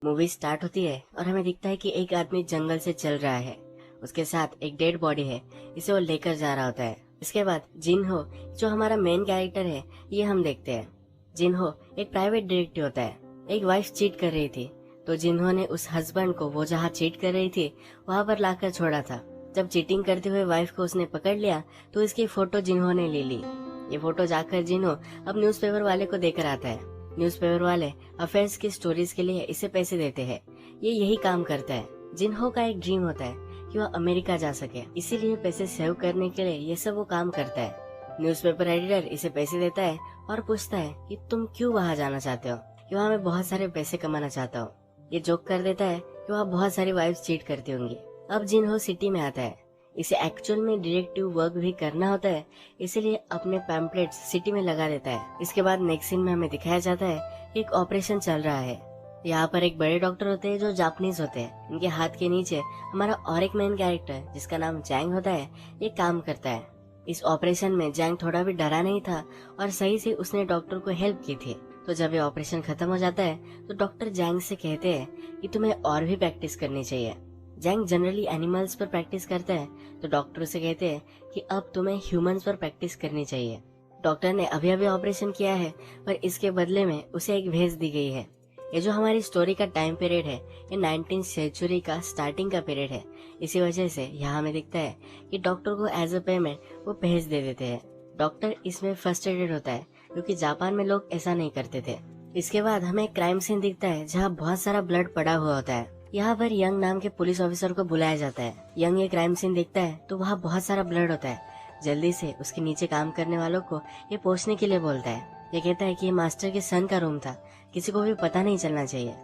Movie start होती है और हमें दिखता है कि एक आदमी जंगल से चल रहा है। उसके साथ एक डेड बॉडी है, इसे वो लेकर जा रहा होता है। इसके बाद जिनहो, जो हमारा मेन कैरेक्टर है, ये हम देखते हैं। जिनहो एक प्राइवेट डिटेक्टिव होता है। एक वाइफ चीट कर रही थी, तो जिनहो ने उस हस्बैंड को वो जहाँ चीट कर रही थी वहाँ पर लाकर छोड़ा था। जब चीटिंग करते हुए वाइफ को उसने पकड़ लिया तो इसकी फोटो जिन्हो ने ले ली। ये फोटो जाकर जिन्हो अब न्यूज़पेपर वाले को देकर आता है। न्यूज़पेपर वाले अफेयर्स की स्टोरीज के लिए इसे पैसे देते हैं। ये यही काम करता है। जिन्हो का एक ड्रीम होता है कि वह अमेरिका जा सके, इसीलिए पैसे सेव करने के लिए ये सब वो काम करता है। न्यूज़पेपर एडिटर इसे पैसे देता है और पूछता है कि तुम क्यों वहाँ जाना चाहते हो, कि वहाँ मैं बहुत सारे पैसे कमाना चाहता हूँ। ये जोक कर देता है कि वहाँ बहुत सारी वाइफ्स चीट करती होंगी। अब जिन्हो सिटी में आता है। इसे एक्चुअल में डिटेक्टिव वर्क भी करना होता है, इसीलिए अपने पैम्पलेट्स सिटी में लगा देता है। इसके बाद नेक्स्ट सीन में हमें दिखाया जाता है कि एक ऑपरेशन चल रहा है। यहाँ पर एक बड़े डॉक्टर होते हैं जो जापानीज होते हैं। इनके हाथ के नीचे हमारा और एक मेन कैरेक्टर जिसका नाम जैंग होता है, ये काम करता है। इस ऑपरेशन में जैंग थोड़ा भी डरा नहीं था और सही से उसने डॉक्टर को हेल्प की थी। तो जब ये ऑपरेशन खत्म हो जाता है तो डॉक्टर जैंग से कहते हैं कि तुम्हें और भी प्रैक्टिस करनी चाहिए। जैंग जनरली एनिमल्स पर प्रैक्टिस करता है, तो डॉक्टर से कहते हैं कि अब तुम्हें ह्यूमंस पर प्रैक्टिस करनी चाहिए। डॉक्टर ने अभी अभी ऑपरेशन किया है, पर इसके बदले में उसे एक भेज दी गई है। ये जो हमारी स्टोरी का टाइम पीरियड है, ये 19th सेंचुरी का स्टार्टिंग का पीरियड है। इसी वजह से यहाँ हमें दिखता है कि डॉक्टर को एज अ पेमेंट वो भेज दे देते हैं। डॉक्टर इसमें फ्रस्ट्रेटेड होता है क्योंकि जापान में लोग ऐसा नहीं करते थे। इसके बाद हमें एक क्राइम सीन दिखता है जहाँ बहुत सारा ब्लड पड़ा हुआ होता है। यहाँ पर यंग नाम के पुलिस ऑफिसर को बुलाया जाता है। यंग ये क्राइम सीन देखता है तो वहाँ बहुत सारा ब्लड होता है। जल्दी से उसके नीचे काम करने वालों को ये पोंछने के लिए बोलता है। ये कहता है कि ये मास्टर के सन का रूम था, किसी को भी पता नहीं चलना चाहिए।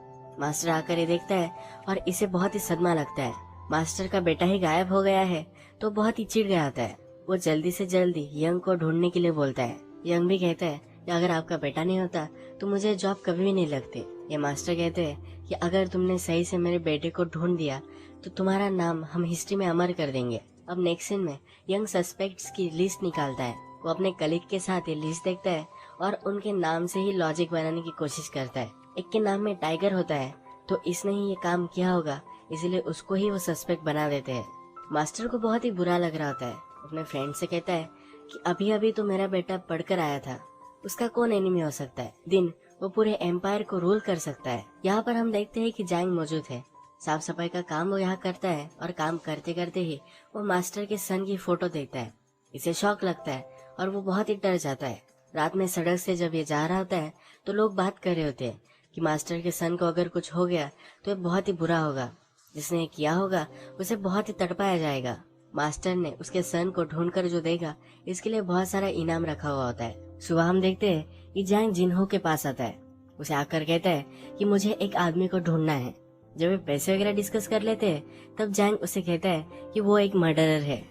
मास्टर आकर ये देखता है और इसे बहुत ही सदमा लगता है। मास्टर का बेटा ही गायब हो गया है तो बहुत ही चिढ़ गया होता है। वो जल्दी से जल्दी यंग को ढूंढने के लिए बोलता है। यंग भी कहता है कि अगर आपका बेटा नहीं होता तो मुझे जॉब कभी भी नहीं लगती। ये मास्टर कहते हैं कि अगर तुमने सही से मेरे बेटे को ढूंढ दिया तो तुम्हारा नाम हम हिस्ट्री में अमर कर देंगे। अब नेक्स्ट सीन में यंग सस्पेक्ट्स की लिस्ट निकालता है। वो अपने कलीग के साथ ये लिस्ट देखता है और उनके नाम से ही लॉजिक बनाने की कोशिश करता है। एक के नाम में टाइगर होता है, तो इसने ही ये काम किया होगा, इसलिए उसको ही वो सस्पेक्ट बना देते हैं। मास्टर को बहुत ही बुरा लग रहा होता है। अपने फ्रेंड से कहता है कि अभी अभी तो मेरा बेटा पढ़कर आया था, उसका कौन एनिमी हो सकता है। दिन वो पूरे एम्पायर को रूल कर सकता है। यहाँ पर हम देखते हैं कि जैंग मौजूद है। साफ सफाई का काम वो यहाँ करता है और काम करते करते ही वो मास्टर के सन की फोटो देखता है। इसे शॉक लगता है और वो बहुत ही डर जाता है। रात में सड़क से जब ये जा रहा होता है तो लोग बात कर रहे होते हैं कि मास्टर के सन को अगर कुछ हो गया तो ये बहुत ही बुरा होगा। जिसने ये किया होगा उसे बहुत ही तड़पाया जाएगा। मास्टर ने उसके सन को ढूंढकर जो देगा इसके लिए बहुत सारा इनाम रखा हुआ होता है। सुबह हम देखते हैं कि जैंग जिन्हो के पास आता है। उसे आकर कहता है कि मुझे एक आदमी को ढूंढना है। जब वे पैसे वगैरह डिस्कस कर लेते हैं तब जैंग उसे कहता है कि वो एक मर्डरर है।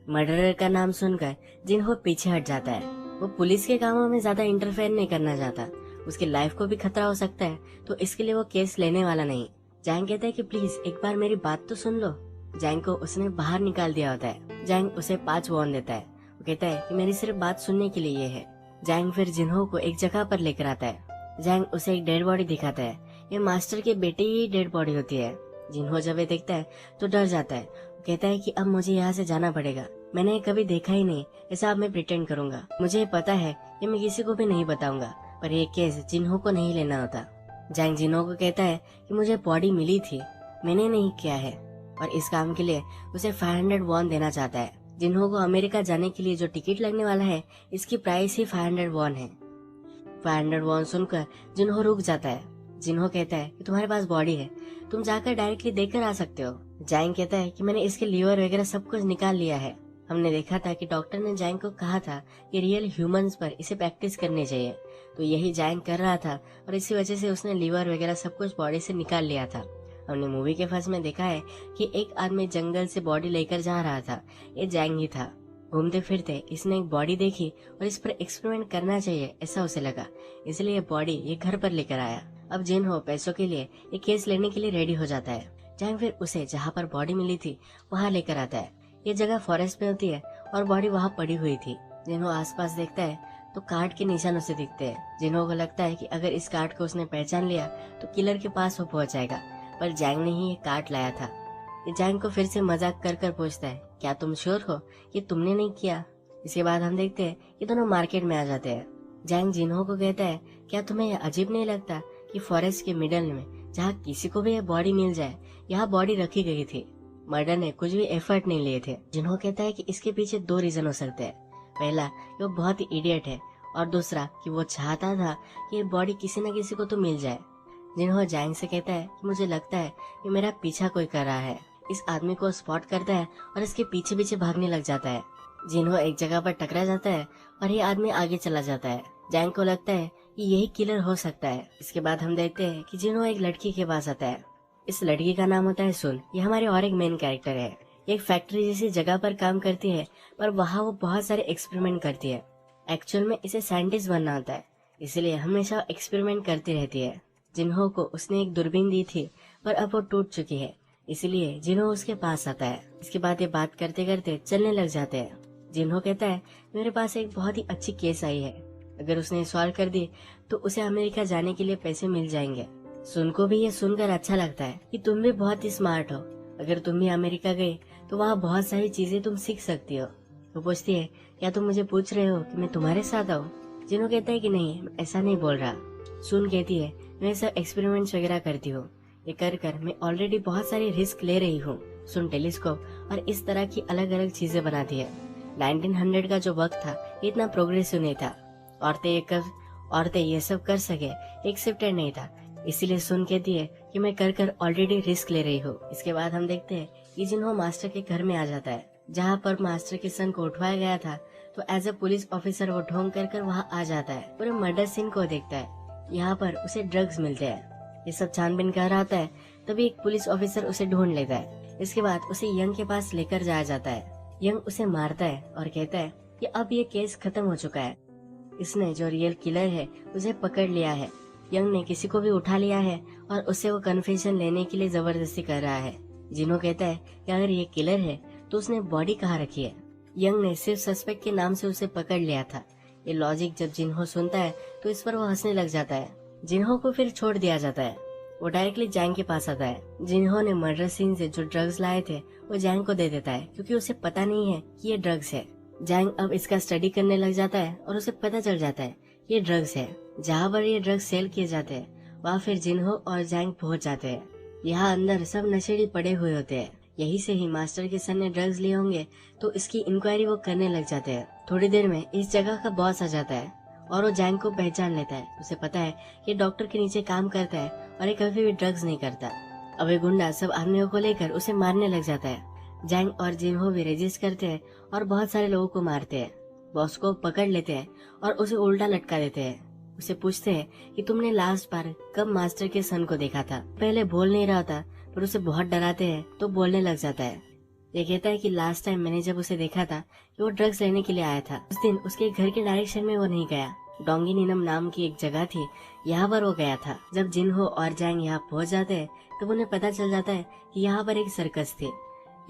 मर्डरर का नाम सुनकर जिन्हो पीछे हट जाता है। वो पुलिस के कामों में ज्यादा इंटरफेयर नहीं करना चाहता। उसकी लाइफ को भी खतरा हो सकता है, तो इसके लिए वो केस लेने वाला नहीं। जैंग कहता है कि प्लीज एक बार मेरी बात तो सुन लो। जैंग को उसने बाहर निकाल दिया होता है। जैंग उसे 5 वॉर्न देता है। वो कहता है कि मेरी सिर्फ बात सुनने के लिए ये है। जैंग फिर जिन्हो को एक जगह पर लेकर आता है। जैंग उसे एक डेड बॉडी दिखाता है। ये मास्टर के बेटे की डेड बॉडी होती है। जिन्हो जब ये देखता है तो डर जाता है। वो कहता है कि अब मुझे यहाँ से जाना पड़ेगा। मैंने कभी देखा ही नहीं, ऐसा अब मैं प्रिटेंड करूंगा। मुझे पता है कि मैं किसी को भी नहीं बताऊंगा, पर ये केस जिन्हो को नहीं लेना होता। जैंग जिन्हो को कहता है कि मुझे बॉडी मिली थी, मैंने नहीं किया है, और इस काम के लिए उसे 500 वॉन देना चाहता है। जिन्हो को अमेरिका जाने के लिए जो टिकट लगने वाला है इसकी प्राइस ही 500 वॉन है। 500 वॉन सुनकर जिन्हो रुक जाता है। जिन्हो कहता है कि तुम्हारे पास बॉडी है, तुम जाकर डायरेक्टली देखकर आ सकते हो। जैंग कहता है कि मैंने इसके लीवर वगैरह सब कुछ निकाल लिया है। हमने देखा था कि डॉक्टर ने जैंग को कहा था कि रियल ह्यूमंस पर इसे प्रैक्टिस करनी चाहिए, तो यही जैंग कर रहा था और इसी वजह से उसने लीवर वगैरह सब कुछ बॉडी से निकाल लिया था। हमने मूवी के फर्स्ट में देखा है कि एक आदमी जंगल से बॉडी लेकर जा रहा था, ये जैंग ही था। घूमते फिरते इसने एक बॉडी देखी और इस पर एक्सपेरिमेंट करना चाहिए ऐसा उसे लगा, इसलिए ये बॉडी ये घर पर लेकर आया। अब जिन्हो पैसों के लिए ये केस लेने के लिए रेडी हो जाता है। जैंग फिर उसे जहाँ पर बॉडी मिली थी वहाँ लेकर आता है। ये जगह फॉरेस्ट में होती है और बॉडी वहाँ पड़ी हुई थी। जिन्हो आसपास देखता है तो कार्ड के निशान उसे दिखते हैं। जिन्हों को लगता है कि अगर इस कार्ड को उसने पहचान लिया तो किलर के पास वो पहुंच जाएगा, पर जैंग ने ही ये कार्ड लाया था। ये जैंग को फिर से मजाक कर कर पूछता है, क्या तुम श्योर हो ये तुमने नहीं किया? इसके बाद हम देखते हैं कि दोनों मार्केट में आ जाते हैं। जैंग जिन्हों को कहता है, क्या तुम्हें यह अजीब नहीं लगता कि फॉरेस्ट के मिडल में जहाँ किसी को भी यह बॉडी मिल जाए, यहाँ बॉडी रखी गई थी। मर्डर ने कुछ भी एफर्ट नहीं लिए थे। जिन्हों कहता है कि इसके पीछे 2 रीजन हो सकते हैं। पहला कि वो बहुत ही इडियट है, और दूसरा कि वो चाहता था कि ये बॉडी किसी न किसी को तो मिल जाए। जिन्हों जैंग से कहता है कि मुझे लगता है कि मेरा पीछा कोई कर रहा है। इस आदमी को स्पॉट करता है और इसके पीछे पीछे भागने लग जाता है। जिन्हों एक जगह पर टकरा जाता है और ये आदमी आगे चला जाता है। जैंग को लगता है कि यही किलर हो सकता है। इसके बाद हम देखते हैं कि जिन्हों एक लड़की के पास आता है। इस लड़की का नाम होता है सुन। ये हमारे और एक मेन कैरेक्टर है। ये एक फैक्ट्री जैसी जगह पर काम करती है, पर वहाँ वो बहुत सारे एक्सपेरिमेंट करती है। एक्चुअल में इसे साइंटिस्ट बनना होता है, इसलिए हमेशा एक्सपेरिमेंट करती रहती है। जिन्हों को उसने एक दूरबीन दी थी, पर अब वो टूट चुकी है, इसलिए जिन्हों उसके पास आता है। इसके बाद ये बात करते करते चलने लग जाते हैं। जिन्हों कहता है, मेरे पास एक बहुत ही अच्छी केस आई है, अगर उसने सॉल्व कर दी तो उसे अमेरिका जाने के लिए पैसे मिल जाएंगे। सुन को भी ये सुनकर अच्छा लगता है कि तुम भी बहुत ही स्मार्ट हो, अगर तुम भी अमेरिका गए तो वहाँ बहुत सारी चीजें तुम सीख सकती हो। वो पूछती है, क्या तुम मुझे पूछ रहे हो कि मैं तुम्हारे साथ आऊँ? जिन्हों कहता है कि नहीं, मैं ऐसा नहीं बोल रहा। सुन कहती है, मैं सब एक्सपेरिमेंट्स वगैरह करती हूँ, ये कर कर मैं ऑलरेडी बहुत सारी रिस्क ले रही हूँ। सुन टेलीस्कोप और इस तरह की अलग अलग चीजें बनाती है। 1900 का जो वक्त था इतना प्रोग्रेसिव नहीं था, औरतें ये सब कर सके एक्सेप्टेड नहीं था, इसीलिए सुन कहती है कि मैं कर कर ऑलरेडी रिस्क ले रही हूँ। इसके बाद हम देखते हैं कि जिन्हों मास्टर के घर में आ जाता है, जहाँ पर मास्टर के सन को उठवाया गया था। तो एज ए पुलिस ऑफिसर वो ढोंग कर वहाँ आ जाता है। पूरे मर्डर सीन को देखता है। यहाँ पर उसे ड्रग्स मिलते हैं। ये सब छानबीन कर रहा होता है, तभी एक पुलिस ऑफिसर उसे ढूंढ लेता है। इसके बाद उसे यंग के पास लेकर जाया जाता है। यंग उसे मारता है और कहता है कि अब ये केस खत्म हो चुका है, इसने जो रियल किलर है उसे पकड़ लिया है। यंग ने किसी को भी उठा लिया है और उसे वो कन्फेशन लेने के लिए जबरदस्ती कर रहा है। जिन्हों कहता है कि अगर ये किलर है तो उसने बॉडी कहाँ रखी है। यंग ने सिर्फ सस्पेक्ट के नाम से उसे पकड़ लिया था। ये लॉजिक जब जिन्हों सुनता है तो इस पर वो हंसने लग जाता है। जिन्हों को फिर छोड़ दिया जाता है। वो डायरेक्टली जैंग के पास आता है। जिन्हों ने मर्डर सीन से जो ड्रग्स लाए थे वो जैंग को दे देता है, क्योंकि उसे पता नहीं है कि ये ड्रग्स है। जैंग अब इसका स्टडी करने लग जाता है और उसे पता चल जाता है ये ड्रग्स है। जहाँ पर ये ड्रग्स सेल किए जाते हैं वहाँ फिर जिन्हों और जैंग पहुँच जाते हैं। यहाँ अंदर सब नशेड़ी पड़े हुए होते हैं। यही से ही मास्टर के सन ने ड्रग्स लिए होंगे, तो इसकी इंक्वायरी वो करने लग जाते हैं। थोड़ी देर में इस जगह का बॉस आ जाता है और वो जैंग को पहचान लेता है। उसे पता है कि डॉक्टर के नीचे काम करता है और ये कभी भी ड्रग्स नहीं करता। अब ये गुंडा सब आदमियों को लेकर उसे मारने लग जाता है। जैंग और जिन्हों भी रेजिस्ट करते हैं और बहुत सारे लोगों को मारते हैं। बॉस को पकड़ लेते हैं और उसे उल्टा लटका देते हैं। उसे पूछते हैं कि तुमने लास्ट बार कब मास्टर के सन को देखा था। पहले बोल नहीं रहा था, पर उसे बहुत डराते हैं तो बोलने लग जाता है। ये कहता है कि लास्ट टाइम मैंने जब उसे देखा था कि वो ड्रग्स लेने के लिए आया था, उस दिन उसके घर के डायरेक्शन में वो नहीं गया। डोंगिनिनम नाम की एक जगह थी, यहाँ पर वो गया था। जब जिन्हों और जैंग यहाँ पहुँच जाते हैं तब उन्हें पता चल जाता है कि यहाँ पर एक सर्कस थी।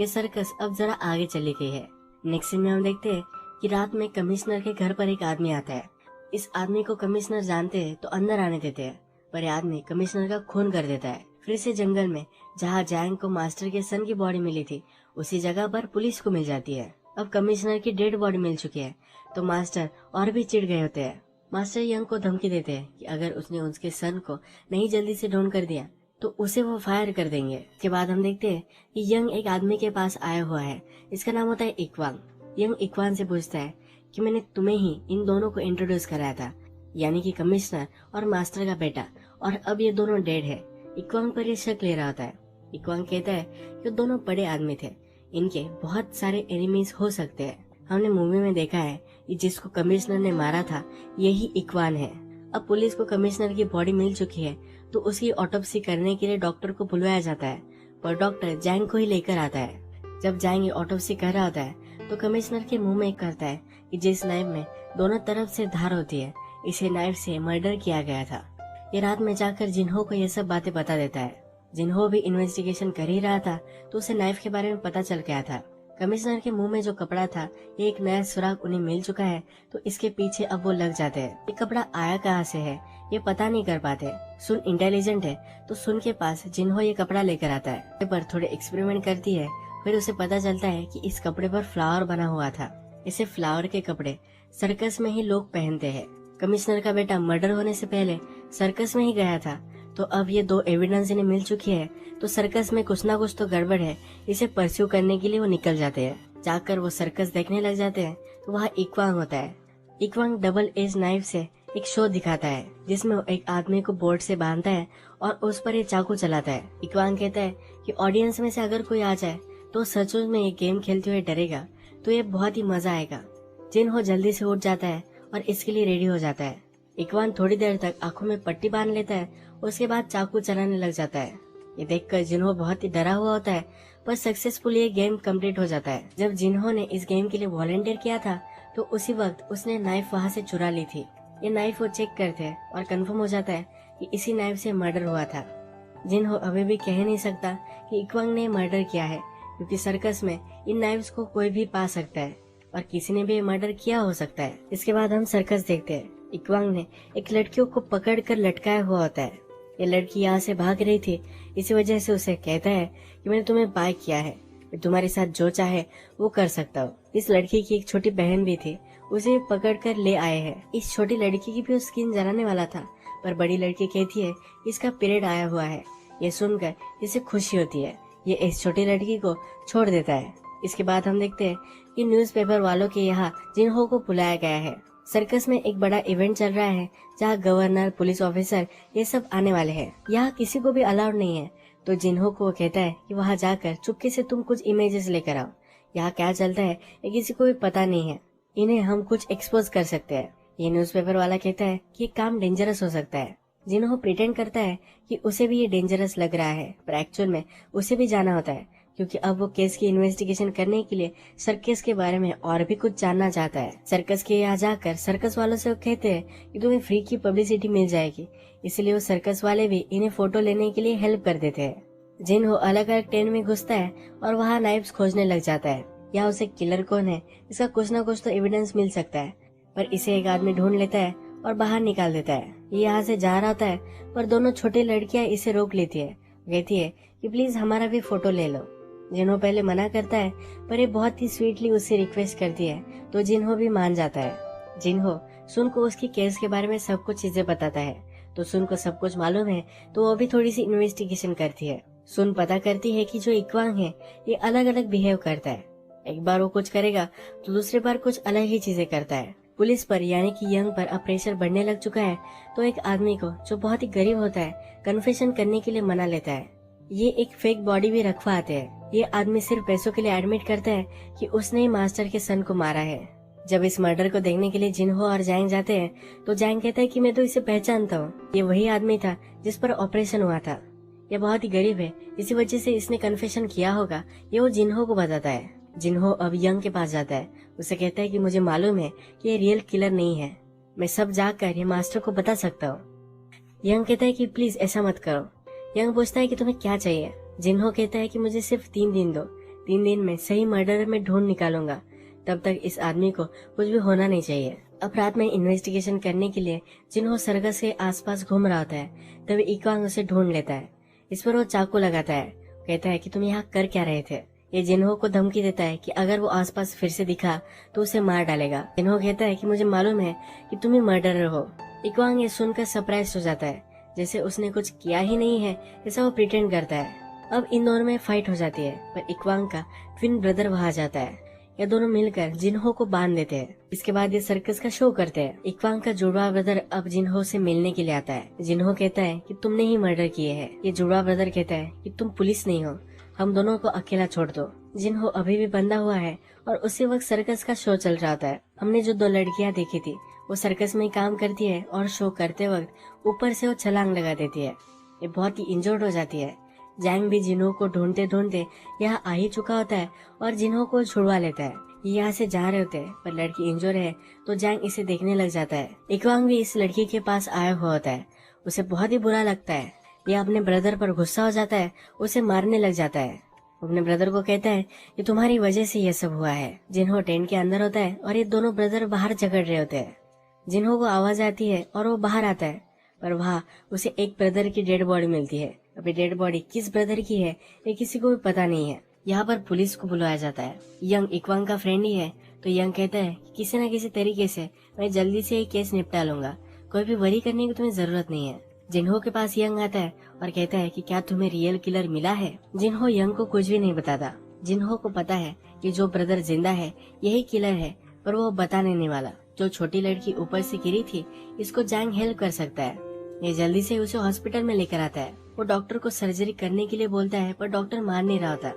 ये सर्कस अब जरा आगे चली गई है। नेक्स्ट सीन में हम देखते हैं कि रात में कमिश्नर के घर पर एक आदमी आता है। इस आदमी को कमिश्नर जानते हैं तो अंदर आने देते हैं, पर यह आदमी कमिश्नर का खून कर देता है। फिर से जंगल में जहाँ जैंग को मास्टर के सन की बॉडी मिली थी, उसी जगह पर पुलिस को मिल जाती है। अब कमिश्नर की डेड बॉडी मिल चुकी है, तो मास्टर और भी चिढ़ गए होते हैं। मास्टर यंग को धमकी देते हैं कि अगर उसने उसके सन को नहीं जल्दी से ढूंढ कर दिया तो उसे वो फायर कर देंगे। इसके बाद हम देखते हैं कि यंग एक आदमी के पास आया हुआ है। इसका नाम होता है इक्वांग। यंग इक्वान से पूछता है कि मैंने तुम्हें ही इन दोनों को इंट्रोड्यूस कराया था, यानी कि कमिश्नर और मास्टर का बेटा, और अब ये दोनों डेड है। इक्वांग पर ये शक ले रहा होता है। इक्वांग कहता है कि दोनों बड़े आदमी थे, इनके बहुत सारे एनिमीज हो सकते हैं। हमने मूवी में देखा है कि जिसको कमिश्नर ने मारा था यही इक्वान है। अब पुलिस को कमिश्नर की बॉडी मिल चुकी है, तो उसकी ऑटोप्सी करने के लिए डॉक्टर को बुलवाया जाता है, पर डॉक्टर जैंग को ही लेकर आता है। जब जैंग ऑटोप्सी कर रहा होता है तो कमिश्नर के मुंह में करता है कि जिस नाइफ में दोनों तरफ से धार होती है, इसे नाइफ से मर्डर किया गया था। ये रात में जाकर जिन्हों को ये सब बातें बता देता है। जिन्हों भी इन्वेस्टिगेशन कर ही रहा था तो उसे नाइफ के बारे में पता चल गया था। कमिश्नर के मुंह में जो कपड़ा था, ये एक नया सुराग उन्हें मिल चुका है, तो इसके पीछे अब वो लग जाते हैं। ये कपड़ा आया कहाँ से है ये पता नहीं कर पाते। सुन इंटेलिजेंट है, तो सुन के पास जिन्हो ये कपड़ा लेकर आता है, पर थोड़े एक्सपेरिमेंट करती है। फिर उसे पता चलता है कि इस कपड़े पर फ्लावर बना हुआ था। इसे फ्लावर के कपड़े सर्कस में ही लोग पहनते हैं। कमिश्नर का बेटा मर्डर होने से पहले सर्कस में ही गया था, तो अब ये दो एविडेंस इन्हें मिल चुकी है, तो सर्कस में कुछ ना कुछ तो गड़बड़ है। इसे परस्यू करने के लिए वो निकल जाते हैं। जाकर वो सर्कस देखने लग जाते हैं, तो वहाँ इक्वांग होता है। इक्वांग डबल एज नाइफ से एक शो दिखाता है, जिसमें वो एक आदमी को बोर्ड से बांधता है और उस पर ये चाकू चलाता है। इक्वांग कहता है कि ऑडियंस में से अगर कोई आ जाए तो सचमुच में ये गेम खेलते हुए डरेगा, तो ये बहुत ही मजा आएगा। जिन्हो जल्दी से उठ जाता है और इसके लिए रेडी हो जाता है। इक्वान थोड़ी देर तक आंखों में पट्टी बांध लेता है, उसके बाद चाकू चलाने लग जाता है। ये देखकर जिन्हो बहुत ही डरा हुआ होता है, पर सक्सेसफुली ये गेम कंप्लीट हो जाता है। जब जिन्हो ने इस गेम के लिए वॉलंटियर किया था, तो उसी वक्त उसने नाइफ वहाँ से चुरा ली थी। ये नाइफ वो चेक करते हैं और कंफर्म हो जाता है कि इसी नाइफ से मर्डर हुआ था। जिन्हो अभी भी कह नहीं सकता कि इक्वांग ने मर्डर किया है, क्योंकि सर्कस में इन नाइफ्स को कोई भी पा सकता है और किसी ने भी मर्डर किया हो सकता है। इसके बाद हम सर्कस देखते हैं। इक्वांग ने एक लड़कियों को पकड़कर लटकाया हुआ होता है। ये लड़की यहाँ से भाग रही थी, इसी वजह से उसे कहता है कि मैंने तुम्हें बाय किया है, मैं तुम्हारे साथ जो चाहे वो कर सकता हूँ। इस लड़की की एक छोटी बहन भी थी, उसे पकड़ कर ले आए हैं। इस छोटी लड़की की भी स्किन जलाने वाला था, पर बड़ी लड़की कहती है इसका पीरियड आया हुआ है। ये सुनकर इसे खुशी होती है। ये इस छोटी लड़की को छोड़ देता है। इसके बाद हम देखते हैं कि न्यूज़पेपर वालों के यहाँ जिन्हो को बुलाया गया है। सर्कस में एक बड़ा इवेंट चल रहा है, जहाँ गवर्नर, पुलिस ऑफिसर ये सब आने वाले हैं। यहाँ किसी को भी अलाउड नहीं है, तो जिन्हो को कहता है कि वहाँ जाकर चुपके से तुम कुछ इमेजेस लेकर आओ। यहाँ क्या चलता है ये किसी को भी पता नहीं है, इन्हें हम कुछ एक्सपोज कर सकते हैं। ये न्यूज़पेपर वाला कहता है कि काम डेंजरस हो सकता है। जिन्हो प्रिटेंड करता है कि उसे भी ये डेंजरस लग रहा है, पर एक्चुअल में उसे भी जाना होता है, क्योंकि अब वो केस की इन्वेस्टिगेशन करने के लिए सर्कस के बारे में और भी कुछ जानना चाहता है। सर्कस के यहाँ जाकर सर्कस वालों से वो कहते हैं कि तुम्हें फ्री की पब्लिसिटी मिल जाएगी, इसलिए वो सर्कस वाले भी इन्हें फोटो लेने के लिए हेल्प कर देते हैं। जिन्हो अलग अलग टेंट में घुसता है और वहाँ नाइफ्स खोजने लग जाता है। या उसे किलर कौन है इसका कुछ न कुछ तो एविडेंस मिल सकता है, पर इसे एक आदमी ढूंढ लेता है और बाहर निकाल देता है। ये यहाँ से जा रहा होता है, पर दोनों छोटी लड़कियां इसे रोक लेती है। कहती है कि प्लीज हमारा भी फोटो ले लो। जिन्हो पहले मना करता है, पर ये बहुत ही स्वीटली उससे रिक्वेस्ट करती है, तो जिन्हो भी मान जाता है। जिन्हो सुन को उसकी केस के बारे में सब कुछ चीजें बताता है, तो सुन को सब कुछ मालूम है, तो वो भी थोड़ी सी इन्वेस्टिगेशन करती है। सुन पता करती है कि जो इक्वांग है ये अलग अलग बिहेव करता है। एक बार वो कुछ करेगा तो दूसरी बार कुछ अलग ही चीजें करता है। पुलिस पर यानी कि यंग पर अब प्रेशर बढ़ने लग चुका है, तो एक आदमी को जो बहुत ही गरीब होता है कन्फेशन करने के लिए मना लेता है। ये एक फेक बॉडी भी रखवाते हैं। ये आदमी सिर्फ पैसों के लिए एडमिट करता है कि उसने ही मास्टर के सन को मारा है। जब इस मर्डर को देखने के लिए जिन्हो और जैंग जाते हैं, तो जैंग कहता है कि मैं तो इसे पहचानता हूँ, ये वही आदमी था जिस पर ऑपरेशन हुआ था। ये बहुत ही गरीब है, इसी वजह से इसने कन्फेशन किया होगा, ये वो जिन्हो को बताता है। जिन्हो अब यंग के पास जाता है, उसे कहता है कि मुझे मालूम है कि ये रियल किलर नहीं है, मैं सब जाकर ये मास्टर को बता सकता हूँ। यंग कहता है कि प्लीज ऐसा मत करो। यंग पूछता है कि तुम्हें क्या चाहिए। जिन्हो कहता है कि मुझे सिर्फ 3 दिन दो, 3 दिन में सही मर्डर में ढूंढ निकालूंगा, तब तक इस आदमी को कुछ भी होना नहीं चाहिए। अब रात में इन्वेस्टिगेशन करने के लिए जिन्हो सर्कस के आसपास घूम रहा होता है, तभी इक्वांग उसे ढूंढ लेता है। इस पर वो चाकू लगाता है, कहता है कि तुम यहाँ कर क्या रहे थे। ये जिन्हो को धमकी देता है कि अगर वो आसपास फिर से दिखा तो उसे मार डालेगा। जिन्हो कहता है कि मुझे मालूम है कि तुम ही मर्डरर हो। इक्वांग ये सुनकर सरप्राइज हो जाता है, जैसे उसने कुछ किया ही नहीं है ऐसा वो प्रिटेंड करता है। अब इन दोनों में फाइट हो जाती है, पर इक्वांग का ट्विन ब्रदर वहां जाता है। ये दोनों मिलकर जिन्हो को बांध देते हैं। इसके बाद ये सर्कस का शो करते हैं। इक्वांग का जुड़वा ब्रदर अब जिन्हो से मिलने के लिए आता है। जिन्हो कहता है कि तुमने ही मर्डर किए हैं। ये जुड़वा ब्रदर कहता है कि तुम पुलिस नहीं हो, हम दोनों को अकेला छोड़ दो। जिन्हो अभी भी बंधा हुआ है और उसी वक्त सर्कस का शो चल रहा होता है। हमने जो 2 लड़कियां देखी थी वो सर्कस में काम करती है और शो करते वक्त ऊपर से वो छलांग लगा देती है। ये बहुत ही इंजर्ड हो जाती है। जैंग भी जिन्हो को ढूंढते ढूंढते यहाँ आ ही चुका होता है और जिन्हो को छुड़वा लेता है। ये यहाँ से जा रहे होते हैं, पर लड़की इंजर्ड है तो जैंग इसे देखने लग जाता है। इक्वांग भी इस लड़की के पास आया हुआ होता है, उसे बहुत ही बुरा लगता है। यह अपने ब्रदर पर गुस्सा हो जाता है, उसे मारने लग जाता है। वो अपने ब्रदर को कहता है कि तुम्हारी वजह से ये सब हुआ है। जिनहो टेंट के अंदर होता है और ये दोनों ब्रदर बाहर झगड़ रहे होते हैं। जिनहो को आवाज आती है और वो बाहर आता है, पर वहाँ उसे एक ब्रदर की डेड बॉडी मिलती है। अभी डेड बॉडी किस ब्रदर की है ये किसी को भी पता नहीं है। यहाँ पर पुलिस को बुलाया जाता है। यंग इक्वांग का फ्रेंड ही है, तो यंग कहता है कि किसी न किसी तरीके से मैं जल्दी से ये केस निपटा लूंगा, कोई भी वरी करने की तुम्हें जरूरत नहीं है। जिनहो के पास यंग आता है और कहता है कि क्या तुम्हें रियल किलर मिला है। जिनहो यंग को कुछ भी नहीं बताता। जिनहो को पता है कि जो ब्रदर जिंदा है यही किलर है, पर वो बताने नहीं वाला। जो छोटी लड़की ऊपर से गिरी थी इसको जैंग हेल्प कर सकता है। ये जल्दी से उसे हॉस्पिटल में लेकर आता है। वो डॉक्टर को सर्जरी करने के लिए बोलता है, पर डॉक्टर मान नहीं रहा होता।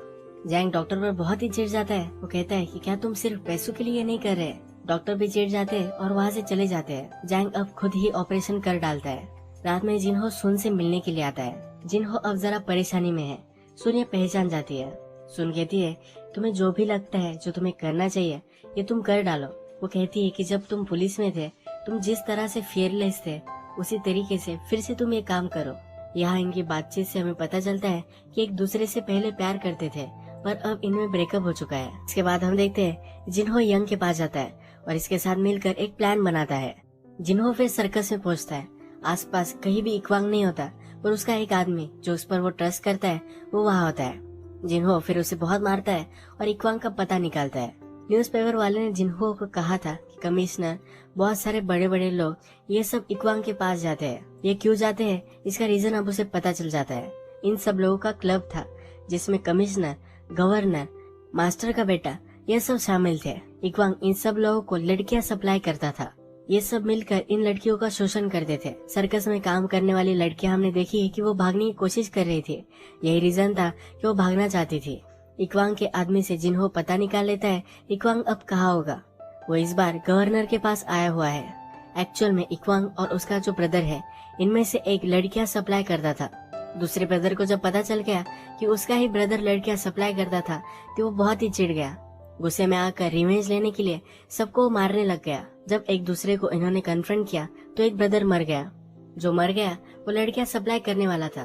जैंग डॉक्टर पर बहुत ही चिढ़ जाता है। वो कहता है कि क्या तुम सिर्फ पैसों के लिए नहीं कर रहे। डॉक्टर भी चिढ़ जाते हैं और वहाँ से चले जाते हैं। जैंग अब खुद ही ऑपरेशन कर डालता है। रात में जिनहो सुन से मिलने के लिए आता है। जिनहो अब जरा परेशानी में है। सुन ये पहचान जाती है। सुन कहती है, तुम्हें जो भी लगता है जो तुम्हें करना चाहिए ये तुम कर डालो। वो कहती है कि जब तुम पुलिस में थे तुम जिस तरह से फियरलेस थे उसी तरीके से फिर से तुम ये काम करो। यहाँ इनकी बातचीत से हमें पता चलता है कि एक दूसरे से पहले प्यार करते थे, पर अब इनमें ब्रेकअप हो चुका है। इसके बाद हम देखते हैं जिनहो यंग के पास जाता है और इसके साथ मिलकर एक प्लान बनाता है। जिनहो फिर सर्कस में पहुंचता है। आसपास कहीं भी इक्वांग नहीं होता, पर उसका एक आदमी जो उस पर वो ट्रस्ट करता है वो वहाँ होता है। जिनहो फिर उसे बहुत मारता है और इक्वांग का पता निकालता है। न्यूज़पेपर वाले ने जिनहो को कहा था कि कमिश्नर, बहुत सारे बड़े बड़े लोग ये सब इक्वांग के पास जाते हैं। ये क्यों जाते हैं इसका रीजन अब उसे पता चल जाता है। इन सब लोगों का क्लब था जिसमें कमिश्नर, गवर्नर, मास्टर का बेटा ये सब शामिल थे। इक्वांग इन सब लोगों को लड़कियां सप्लाई करता था। ये सब मिलकर इन लड़कियों का शोषण करते थे। सर्कस में काम करने वाली लड़कियां हमने देखी है कि वो भागने की कोशिश कर रही थी। यही रीजन था कि वो भागना चाहती थी। इक्वांग के आदमी से जिनहो पता निकाल लेता है इक्वांग अब कहाँ होगा। वो इस बार गवर्नर के पास आया हुआ है। एक्चुअल में इक्वांग और उसका जो ब्रदर है इनमें से एक लड़कियां सप्लाई करता था। दूसरे ब्रदर को जब पता चल गया कि उसका ही ब्रदर लड़कियां सप्लाई करता था तो वो बहुत ही चिढ़ गया। गुस्से में आकर रिवेंज लेने के लिए सबको मारने लग गया। जब एक दूसरे को इन्होंने कन्फ्रंट किया तो एक ब्रदर मर गया। जो मर गया वो लड़कियां सप्लाई करने वाला था,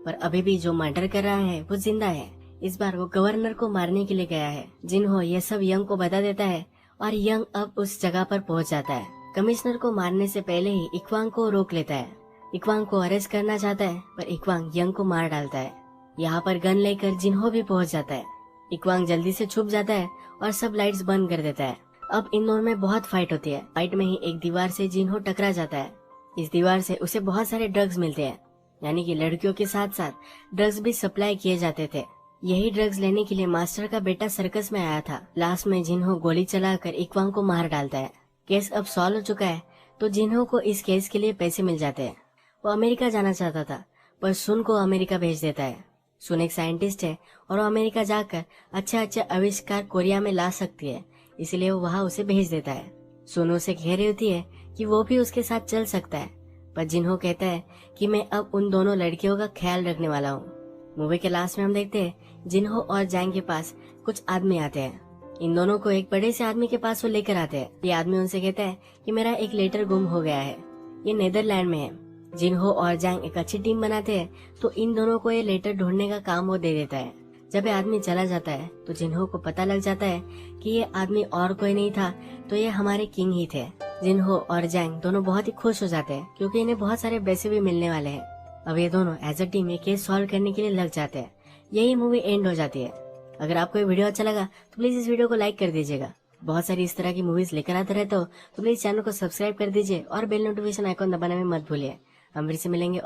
पर अभी भी जो मर्डर कर रहा है वो जिंदा है। इस बार वो गवर्नर को मारने के लिए गया है। जिनहो ये सब यंग को बता देता है और यंग अब उस जगह पर पहुंच जाता है। कमिश्नर को मारने से पहले ही इक्वांग को रोक लेता है। इक्वांग को अरेस्ट करना चाहता है, पर इक्वांग यंग को मार डालता है। यहाँ पर गन लेकर जिनहो भी पहुंच जाता है। इक्वांग जल्दी से छुप जाता है और सब लाइट्स बंद कर देता है। अब इन दोनों में बहुत फाइट होती है। फाइट में ही एक दीवार से जिनहो टकरा जाता है। इस दीवार से उसे बहुत सारे ड्रग्स मिलते हैं, यानी कि लड़कियों के साथ साथ ड्रग्स भी सप्लाई किए जाते थे। यही ड्रग्स लेने के लिए मास्टर का बेटा सर्कस में आया था। लास्ट में जिनहो गोली चलाकर इक्वांग को मार डालता है। केस अब सॉल्व हो चुका है, तो जिनहो को इस केस के लिए पैसे मिल जाते हैं। वो अमेरिका जाना चाहता था, पर सुन को अमेरिका भेज देता है। सुन एक साइंटिस्ट है और वो अमेरिका जाकर अच्छे आविष्कार कोरिया में ला सकती है, इसलिए वो वहाँ उसे भेज देता है। सुन उसे कह रही होती है कि वो भी उसके साथ चल सकता है, पर जिनहो कहता है कि मैं अब उन दोनों लड़कियों का ख्याल रखने वाला हूँ। मूवी के लास्ट में हम देखते हैं जिनहो और जैंग के पास कुछ आदमी आते हैं। इन दोनों को एक बड़े से आदमी के पास वो लेकर आते हैं। ये आदमी उनसे कहता है कि मेरा एक लेटर गुम हो गया है, ये नेदरलैंड में है। जिनहो और जैंग एक अच्छी टीम बनाते हैं, तो इन दोनों को ये लेटर ढूंढने का काम वो दे देता है। जब ये आदमी चला जाता है तो जिनहो को पता लग जाता है कि ये आदमी और कोई नहीं था, तो ये हमारे किंग ही थे। जिनहो और जैंग दोनों बहुत ही खुश हो जाते हैं क्योंकि इन्हें बहुत सारे पैसे भी मिलने वाले हैं। अब ये दोनों एज अ टीम ये केस सॉल्व करने के लिए लग जाते हैं। यही मूवी एंड हो जाती है। अगर आपको ये वीडियो अच्छा लगा तो प्लीज इस वीडियो को लाइक कर दीजिएगा। बहुत सारी इस तरह की मूवीज लेकर आते रहते हो, तो प्लीज चैनल को सब्सक्राइब कर दीजिए और बेल नोटिफिकेशन आइकॉन दबाना में मत भूलिए। हम फिर से मिलेंगे।